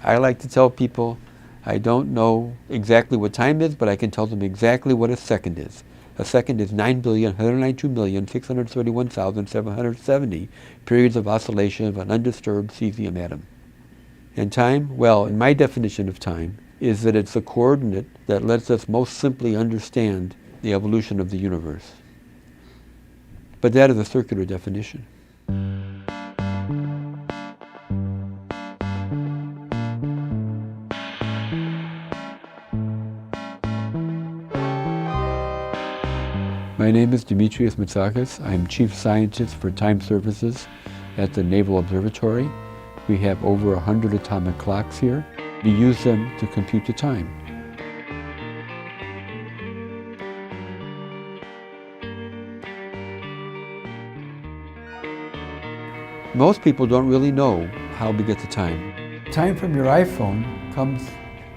I like to tell people I don't know exactly what time is, but I can tell them exactly what a second is. A second is 9,192,631,770 periods of oscillation of an undisturbed cesium atom. And time, well, in my definition of time, is that it's a coordinate that lets us most simply understand the evolution of the universe. But that is a circular definition. My name is Demetrios Mitsakis. I'm Chief Scientist for Time Services at the Naval Observatory. We have over 100 atomic clocks here. We use them to compute the time. Most people don't really know how we get the time. Time from your iPhone comes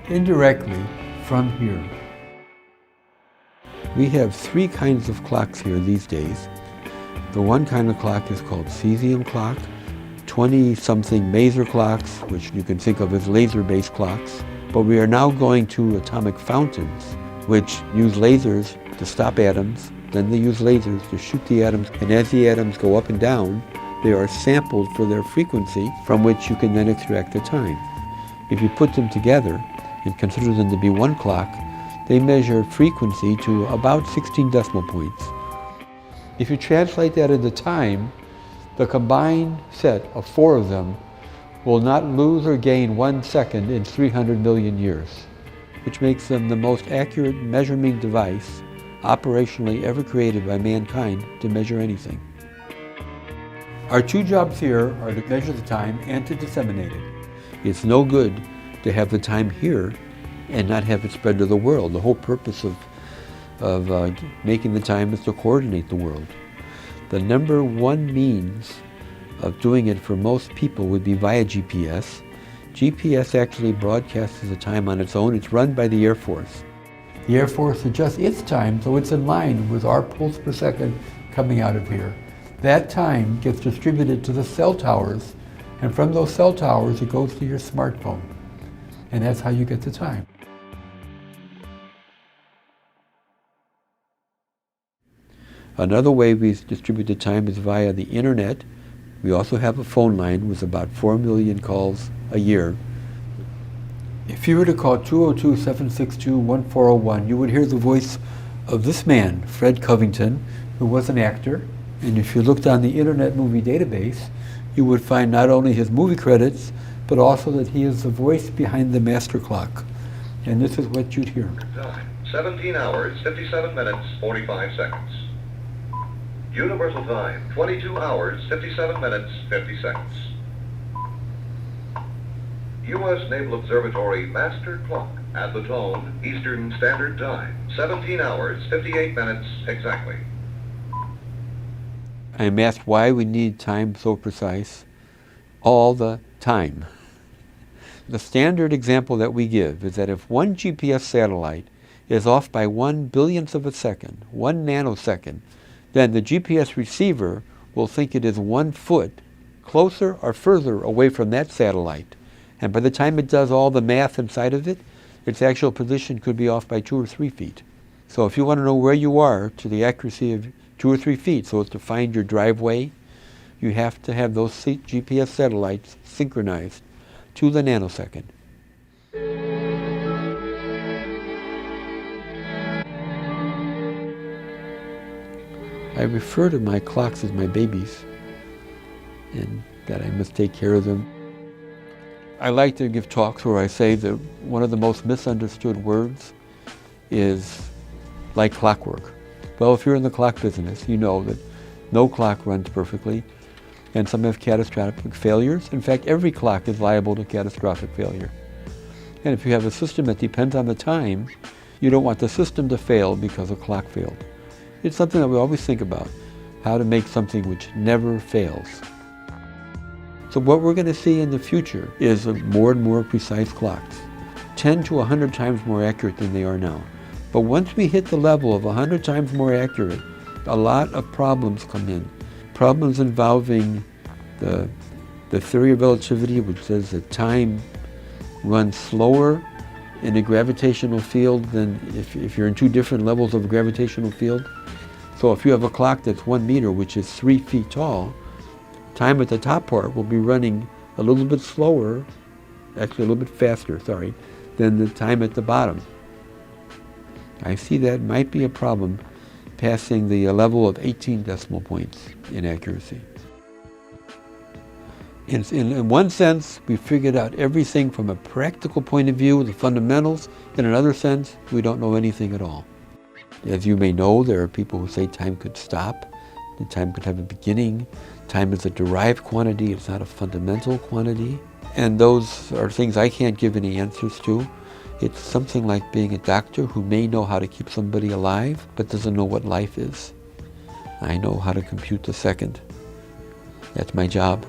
indirectly from here. We have three kinds of clocks here these days. The one kind of clock is called cesium clock, 20-something maser clocks, which you can think of as laser-based clocks. But we are now going to atomic fountains, which use lasers to stop atoms. Then they use lasers to shoot the atoms, and as the atoms go up and down, they are sampled for their frequency, from which you can then extract the time. If you put them together and consider them to be one clock, they measure frequency to about 16 decimal points. If you translate that into time, the combined set of four of them will not lose or gain 1 second in 300 million years, which makes them the most accurate measuring device operationally ever created by mankind to measure anything. Our two jobs here are to measure the time and to disseminate it. It's no good to have the time here and not have it spread to the world. The whole purpose of making the time is to coordinate the world. The number one means of doing it for most people would be via GPS. GPS actually broadcasts the time on its own. It's run by the Air Force. The Air Force adjusts its time so it's in line with our pulse per second coming out of here. That time gets distributed to the cell towers, and from those cell towers it goes to your smartphone. And that's how you get the time. Another way we distribute the time is via the internet. We also have a phone line with about 4 million calls a year. If you were to call 202-762-1401, you would hear the voice of this man, Fred Covington, who was an actor. And if you looked on the Internet Movie Database, you would find not only his movie credits, but also that he is the voice behind the master clock. And this is what you'd hear. Time, 17 hours, 57 minutes, 45 seconds. Universal time, 22 hours, 57 minutes, 50 seconds. U.S. Naval Observatory Master Clock at the tone, Eastern Standard Time, 17 hours, 58 minutes exactly. I am asked why we need time so precise all the time. The standard example that we give is that if one GPS satellite is off by 1/billionth of a second, 1 nanosecond, then the GPS receiver will think it is 1 foot closer or further away from that satellite. And by the time it does all the math inside of it, its actual position could be off by 2 or 3 feet. So if you want to know where you are to the accuracy of 2 or 3 feet, so as to find your driveway, you have to have those GPS satellites synchronized to the nanosecond. I refer to my clocks as my babies, and that I must take care of them. I like to give talks where I say that one of the most misunderstood words is like clockwork. Well, if you're in the clock business, you know that no clock runs perfectly, and some have catastrophic failures. In fact, every clock is liable to catastrophic failure. And if you have a system that depends on the time, you don't want the system to fail because a clock failed. It's something that we always think about, how to make something which never fails. So what we're going to see in the future is more and more precise clocks, 10 to 100 times more accurate than they are now. But once we hit the level of 100 times more accurate, a lot of problems come in. Problems involving the theory of relativity, which says that time run slower in a gravitational field than if you're in two different levels of a gravitational field. So if you have a clock that's 1 meter, which is 3 feet tall, time at the top part will be running a little bit slower, actually a little bit faster, sorry, than the time at the bottom. I see that might be a problem, passing the level of 18 decimal points in accuracy. In one sense, we figured out everything from a practical point of view, the fundamentals. In another sense, we don't know anything at all. As you may know, there are people who say time could stop, that time could have a beginning. Time is a derived quantity, it's not a fundamental quantity. And those are things I can't give any answers to. It's something like being a doctor who may know how to keep somebody alive, but doesn't know what life is. I know how to compute the second. That's my job.